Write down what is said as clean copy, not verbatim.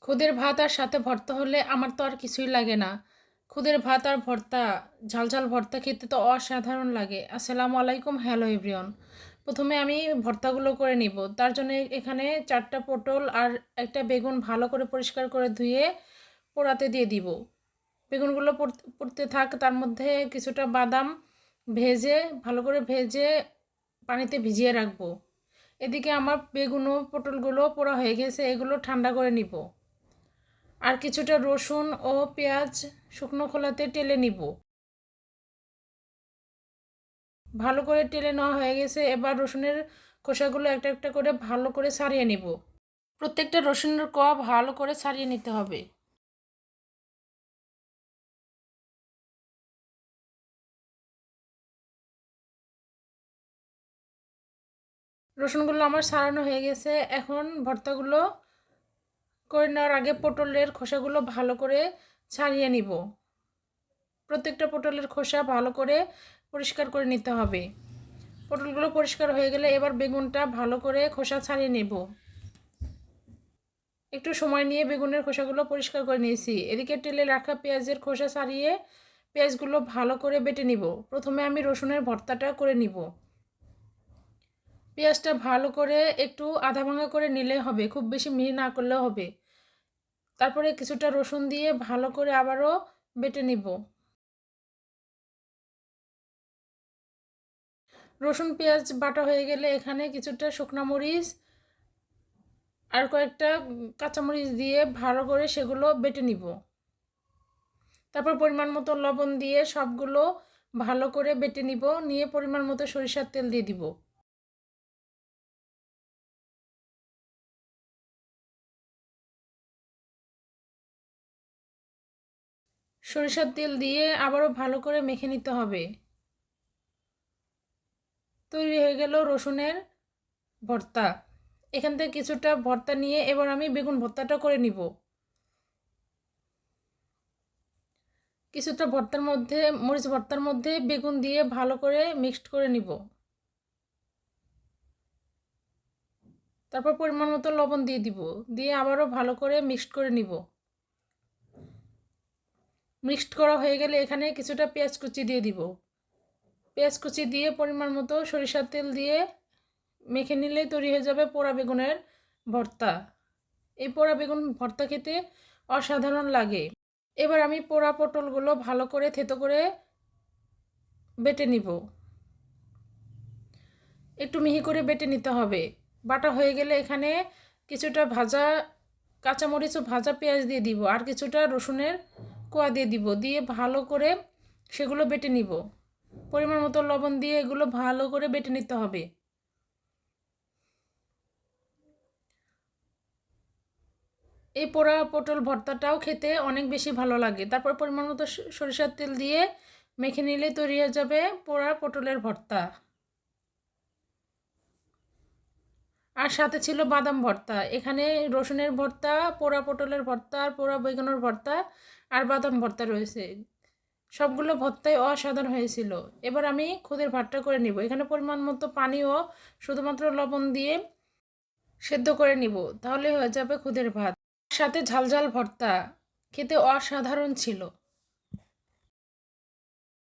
খুদের ভাত আর সাথে ভর্তা হলে আমার তো আর কিছুই লাগে না। খুদের ভাত আর ভর্তা, ঝাল ঝাল ভর্তা খেতে তো অসাধারণ লাগে। আসসালামু আলাইকুম, হ্যালো এভরিওয়ান। প্রথমে আমি ভর্তাগুলো করে নিব। তার জন্য এখানে 4টা পটল আর একটা বেগুন ভালো করে পরিষ্কার করে ধুয়ে পোড়াতে দিয়ে দিব। বেগুনগুলো পড়তে থাক, তার মধ্যে কিছুটা বাদাম ভেজে ভালো করে ভেজে পানিতে ভিজিয়ে রাখবো। এদিকে আমার বেগুন ও পটলগুলো পোড়া হয়ে গেছে, এগুলো ঠান্ডা করে নিব। আর কিছুটা রসুন ও পেঁয়াজ শুকনো খোলাতে টেলে নিব। ভালো করে টেলে নেওয়া হয়ে গেছে। এবার রসুনের খোসাগুলো একটা একটা করে ভালো করে ছাড়িয়ে নিব। প্রত্যেকটা রসুনের কোয়া ভালো করে ছাড়িয়ে নিতে হবে। রসুনগুলো আমার ছাড়ানো হয়ে গেছে। এখন ভর্তাগুলো করে নেওয়ার আগে পটলের খোসাগুলো ভালো করে ছাড়িয়ে নিব। প্রত্যেকটা পটলের খোসা ভালো করে পরিষ্কার করে নিতে হবে। পটলগুলো পরিষ্কার হয়ে গেলে এবার বেগুনটা ভালো করে খোসা ছাড়িয়ে নেব। একটু সময় নিয়ে বেগুনের খোসাগুলো পরিষ্কার করে নিয়েছি। এদিকে তেলে রাখা পেঁয়াজের খোসা ছাড়িয়ে পেঁয়াজগুলো ভালো করে বেটে নিব। প্রথমে আমি রসুনের ভর্তাটা করে নিব। পেঁয়াজটা ভালো করে একটু আধা ভাঙা করে নিলে হবে, খুব বেশি মিহি না করলেও হবে। তারপরে কিছুটা রসুন দিয়ে ভালো করে আবারও বেটে নিব। রসুন পেঁয়াজ বাটা হয়ে গেলে এখানে কিছুটা শুকনো মরিচ আর কয়েকটা কাঁচামরিচ দিয়ে ভালো করে সেগুলো বেটে নিব। তারপর পরিমাণ মতো লবণ দিয়ে সবগুলো ভালো করে বেটে নিব। নিয়ে পরিমাণ মতো সরিষার তেল দিয়ে দিব। সরিষার তেল দিয়ে আবারও ভালো করে মেখে নিতে হবে। তৈরি হয়ে গেল রসুনের ভর্তা। এখান থেকে কিছুটা ভর্তা নিয়ে এবার আমি বেগুন ভর্তাটা করে নিব। কিছুটা ভর্তার মধ্যে মরিচ ভর্তার মধ্যে বেগুন দিয়ে ভালো করে মিক্সড করে নিব। তারপর পরিমাণ মতো লবণ দিয়ে দিব। দিয়ে আবারও ভালো করে মিক্সড করে নিব। মিক্সড করা হয়ে গেলে এখানে কিছুটা পেঁয়াজ কুচি দিয়ে দিব। পেঁয়াজ কুচি দিয়ে পরিমাণ মতো সরিষার তেল দিয়ে মেখে নিলেই তৈরি হয়ে যাবে পোড়া বেগুনের ভর্তা। এই পোড়া বেগুন ভর্তা খেতে অসাধারণ লাগে। এবার আমি পোড়া পটলগুলো ভালো করে থেতো করে বেটে নিব। একটু মিহি করে বেটে নিতে হবে। বাটা হয়ে গেলে এখানে কিছুটা ভাজা কাঁচামরিচ ও ভাজা পেঁয়াজ দিয়ে দিব। আর কিছুটা রসুনের কোয়া দিয়ে দিব। দিয়ে ভালো করে সেগুলো বেটে নিব। পরিমাণ মতো লবণ দিয়ে এগুলো ভালো করে বেটে নিতে হবে। এই পোড়া পটল ভর্তাটাও খেতে অনেক বেশি ভালো লাগে। তারপর পরিমাণ মতো সরিষার তেল দিয়ে মেখে নিলে তৈরি হয়ে যাবে পোড়া পটলের ভর্তা। আর সাথে ছিল বাদাম ভর্তা। এখানে রসুনের ভর্তা, পোড়া পটলের ভর্তা আর পোড়া বেগুনের ভর্তা আর বাদাম ভর্তা রয়েছে। সবগুলো ভর্তাই অসাধারণ হয়েছিল। এবার আমি খুদের ভাতটা করে নিব। এখানে পরিমাণ মতো পানি ও শুধুমাত্র লবণ দিয়ে সেদ্ধ করে নিব, তাহলে হয়ে যাবে খুদের ভাত। সাথে ঝাল ঝাল ভর্তা, খেতে অসাধারণ ছিল।